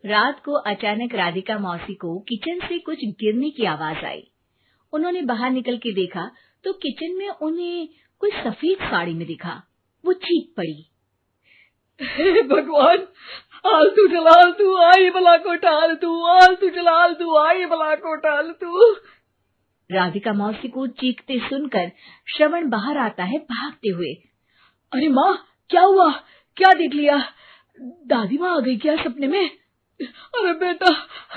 रात को अचानक राधिका मौसी को किचन से कुछ गिरने की आवाज आई। उन्होंने बाहर निकल के देखा तो किचन में उन्हें कोई सफेद साड़ी में दिखा। वो चीख पड़ी, हे भगवान, आलतू जलाल तू आई बला को टाल तू, आलतू जलाल तू आई बला को टाल तू। राधिका मौसी को चीखते सुनकर श्रवण बाहर आता है भागते हुए। अरे माँ, क्या हुआ? क्या देख लिया? दादी माँ आ गई क्या सपने में? अरे बेटा,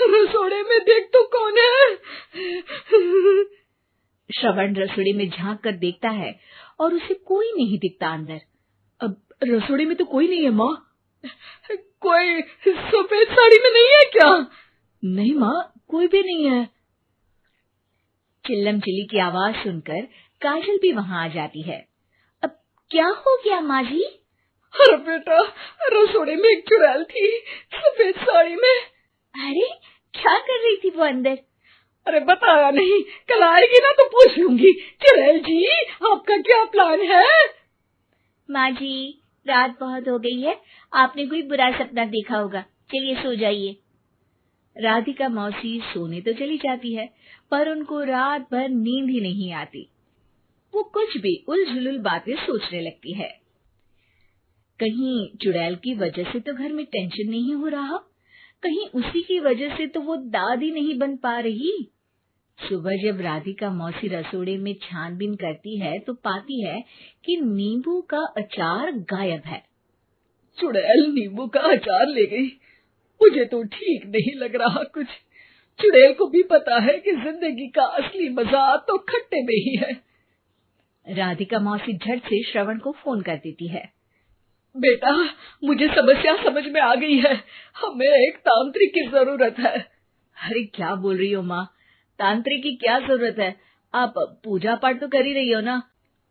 रसोड़े में देख तो कौन है? श्रवण रसोड़े में झांक कर देखता है और उसे कोई नहीं दिखता अंदर। अब रसोड़े में तो कोई नहीं है माँ। कोई सफेद साड़ी में नहीं है क्या? नहीं माँ, कोई भी नहीं है। चिल्लम चिल्ली की आवाज सुनकर काजल भी वहां आ जाती है। अब क्या हो गया माँ जी? अरे बेटा, रसोड़े में एक चुड़ैल थी सफेद साड़ी में। अरे क्या कर रही थी वो अंदर? अरे बताया नहीं, कल आएगी ना तो पूछ लूंगी। चुड़ैल जी, आपका क्या प्लान है? माँ जी, रात बहुत हो गई है, आपने कोई बुरा सपना देखा होगा, चलिए सो जाइए। राधिका मौसी सोने तो चली जाती है, पर उनको रात भर नींद ही नहीं आती। वो कुछ भी उलझुल बातें सोचने लगती है। कहीं चुड़ैल की वजह से तो घर में टेंशन नहीं हो रहा, कहीं उसी की वजह से तो वो दादी नहीं बन पा रही। सुबह जब राधिका मौसी रसोड़े में छानबीन करती है तो पाती है कि नींबू का अचार गायब है। चुड़ैल नींबू का अचार ले गई, मुझे तो ठीक नहीं लग रहा कुछ। चुड़ैल को भी पता है कि जिंदगी का असली मजा तो खट्टे में ही है। राधिका मौसी झट से श्रवण को फोन कर देती है। बेटा, मुझे समस्या समझ में आ गई है, हमें एक तांत्रिक की जरूरत है। अरे क्या बोल रही हो माँ, तांत्रिक की क्या जरूरत है? आप पूजा पाठ तो कर ही रही हो ना।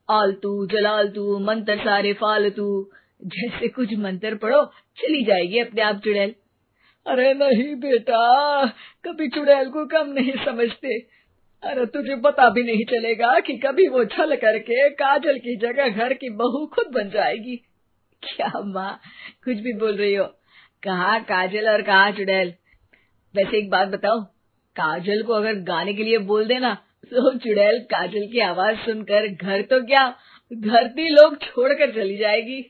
आलतू जलालतू मंत्र सारे फालतू जैसे कुछ मंत्र पढ़ो, चली जाएगी अपने आप चुड़ैल। अरे नहीं बेटा, कभी चुड़ैल को कम नहीं समझते। अरे तुझे पता भी नहीं चलेगा कि कभी वो छल करके काजल की जगह घर की बहू खुद बन जाएगी। क्या माँ, कुछ भी बोल रही हो? कहाँ काजल और कहाँ चुड़ैल। वैसे एक बात बताओ, काजल को अगर गाने के लिए बोल देना तो चुड़ैल काजल की आवाज सुनकर घर तो क्या, धरती लोग छोड़कर चली जाएगी।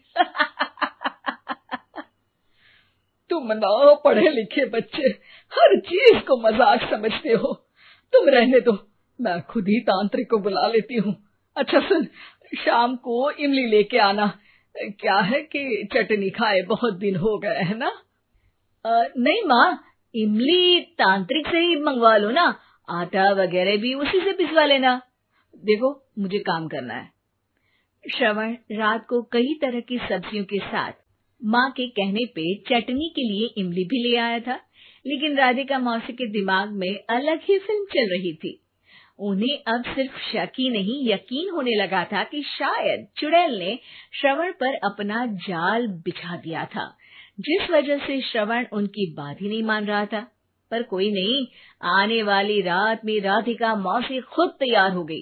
तुम ना पढ़े लिखे बच्चे हर चीज को मजाक समझते हो। तुम रहने दो, मैं खुद ही तांत्रिक को बुला लेती हूँ। अच्छा सुन, शाम को इमली लेके आना। क्या है कि चटनी खाए बहुत दिन हो गए है ना। नहीं माँ, इमली तांत्रिक से ही मंगवा लो ना, आटा वगैरह भी उसी से पिसवा लेना। देखो मुझे काम करना है। श्रवण रात को कई तरह की सब्जियों के साथ माँ के कहने पे चटनी के लिए इमली भी ले आया था, लेकिन राधिका मौसी के दिमाग में अलग ही फिल्म चल रही थी। उन्हें अब सिर्फ शक ही नहीं यकीन होने लगा था कि शायद चुड़ैल ने श्रवण पर अपना जाल बिछा दिया था, जिस वजह से श्रवण उनकी बात ही नहीं मान रहा था। पर कोई नहीं, आने वाली रात में राधिका मौसी खुद तैयार हो गई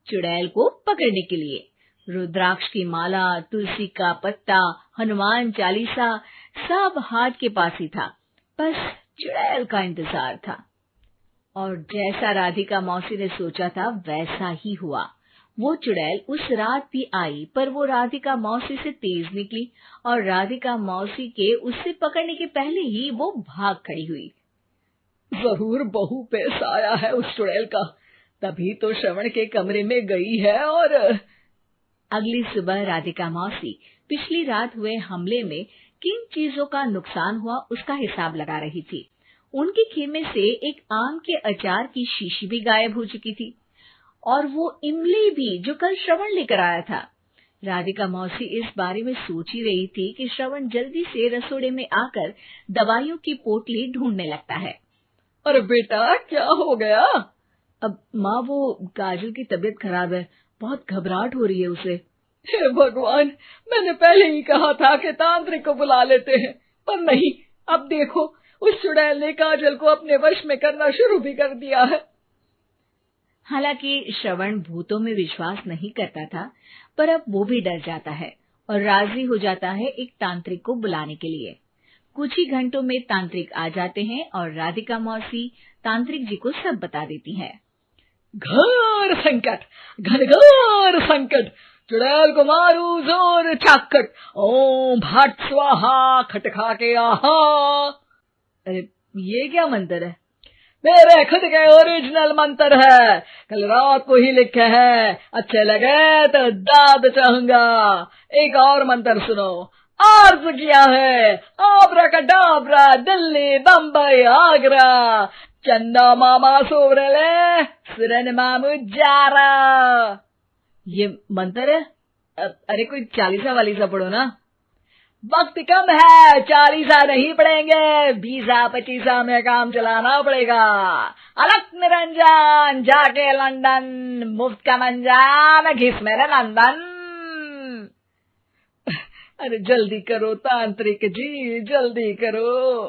चुड़ैल को पकड़ने के लिए। रुद्राक्ष की माला, तुलसी का पत्ता, हनुमान चालीसा सब हाथ के पास ही था, बस चुड़ैल का इंतजार था। और जैसा राधिका मौसी ने सोचा था वैसा ही हुआ। वो चुड़ैल उस रात भी आई, पर वो राधिका मौसी से तेज निकली और राधिका मौसी के उससे पकड़ने के पहले ही वो भाग खड़ी हुई। जरूर बहू पे साया है उस चुड़ैल का, तभी तो श्रवण के कमरे में गई है। और अगली सुबह राधिका मौसी पिछली रात हुए हमले में किन चीजों का नुकसान हुआ उसका हिसाब लगा रही थी। उनके खेमे से एक आम के अचार की शीशी भी गायब हो चुकी थी और वो इमली भी जो कल श्रवण लेकर आया था। राधिका मौसी इस बारे में सोच ही रही थी कि श्रवण जल्दी से रसोड़े में आकर दवाइयों की पोटली ढूंढने लगता है। अरे बेटा, क्या हो गया? अब माँ, वो काजल की तबीयत खराब है, बहुत घबराहट हो रही है उसे। हे भगवान, मैंने पहले ही कहा था कि तांत्रिक को बुला लेते हैं, पर नहीं। अब देखो, उस चुड़ैल ने काजल को अपने वश में करना शुरू भी कर दिया है। हालांकि श्रवण भूतों में विश्वास नहीं करता था, पर अब वो भी डर जाता है और राजी हो जाता है एक तांत्रिक को बुलाने के लिए। कुछ ही घंटों में तांत्रिक आ जाते हैं और राधिका मौसी तांत्रिक जी को सब बता देती है। घोर संकट, घनघोर संकट, चुड़ैल को मारू जोर चाकट, ओम भट स्वाहा खटखा के आहा। अरे ये क्या मंत्र है? मेरे खुद के ओरिजिनल मंत्र है, कल रात को ही लिखे हैं, अच्छे लगे तो दाद चाहूंगा। एक और मंत्र सुनो। अर्ज किया है आब्राकडाब्रा, दिल्ली बम्बई आगरा, चंदा मामा सोरले सुरन मामू जारा। ये मंत्र है? अरे कोई 40 वालीसा पढ़ो ना। वक्त कम है, 40 नहीं पड़ेंगे, 20-25 में काम चलाना पड़ेगा। अलग निरंजन जाके लंदन, मुफ्त का मंजान घिस मेरे नंदन। अरे जल्दी करो तांत्रिक जी, जल्दी करो।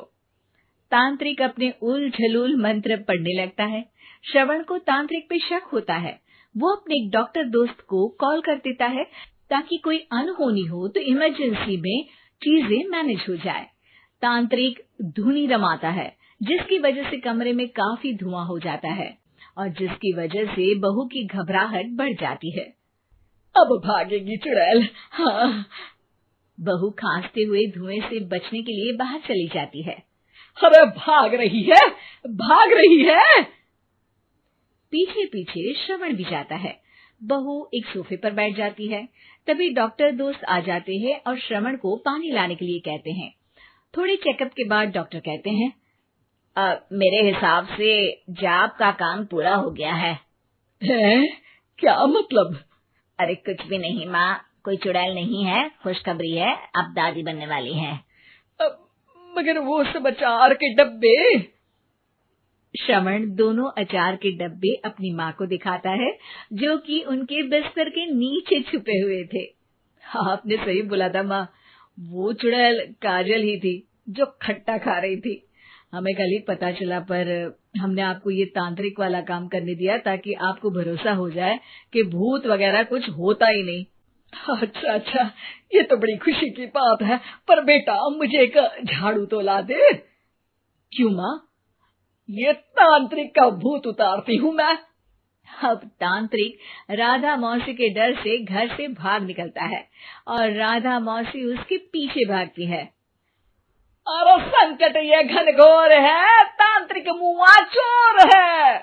तांत्रिक अपने उल झलूल मंत्र पढ़ने लगता है। श्रवण को तांत्रिक पे शक होता है। वो अपने एक डॉक्टर दोस्त को कॉल कर देता है ताकि कोई अनहोनी हो तो इमरजेंसी में चीजें मैनेज हो जाए। तांत्रिक धुनी रमाता है, जिसकी वजह से कमरे में काफी धुआं हो जाता है और जिसकी वजह से बहू की घबराहट बढ़ जाती है। अब भागेगी चुड़ैल। हाँ। बहू खांसते हुए धुएं से बचने के लिए बाहर चली जाती है। अरे भाग रही है, भाग रही है। पीछे पीछे श्रवण भी जाता है। बहू एक सोफे पर बैठ जाती है। तभी डॉक्टर दोस्त आ जाते हैं और श्रवण को पानी लाने के लिए कहते हैं। थोड़े चेकअप के बाद डॉक्टर कहते हैं, मेरे हिसाब से जाप का काम पूरा हो गया है। क्या मतलब? अरे कुछ भी नहीं माँ, कोई चुड़ैल नहीं है, खुशखबरी है, अब दादी बनने वाली है। मगर वो सब अचार के डब्बे। श्रवण दोनों अचार के डब्बे अपनी माँ को दिखाता है, जो कि उनके बिस्तर के नीचे छुपे हुए थे। आपने सही बोला था माँ, वो चुड़ैल काजल ही थी जो खट्टा खा रही थी। हमें कल ही पता चला, पर हमने आपको ये तांत्रिक वाला काम करने दिया ताकि आपको भरोसा हो जाए कि भूत वगैरह कुछ होता ही नहीं। अच्छा, ये तो बड़ी खुशी की बात है। पर बेटा मुझे एक झाड़ू तो ला दे। क्यों माँ? ये तांत्रिक का भूत उतारती हूँ मैं। अब तांत्रिक राधा मौसी के डर से घर से भाग निकलता है और राधा मौसी उसके पीछे भागती है। अरे संकट ये घनघोर है, तांत्रिक मुआ चोर है।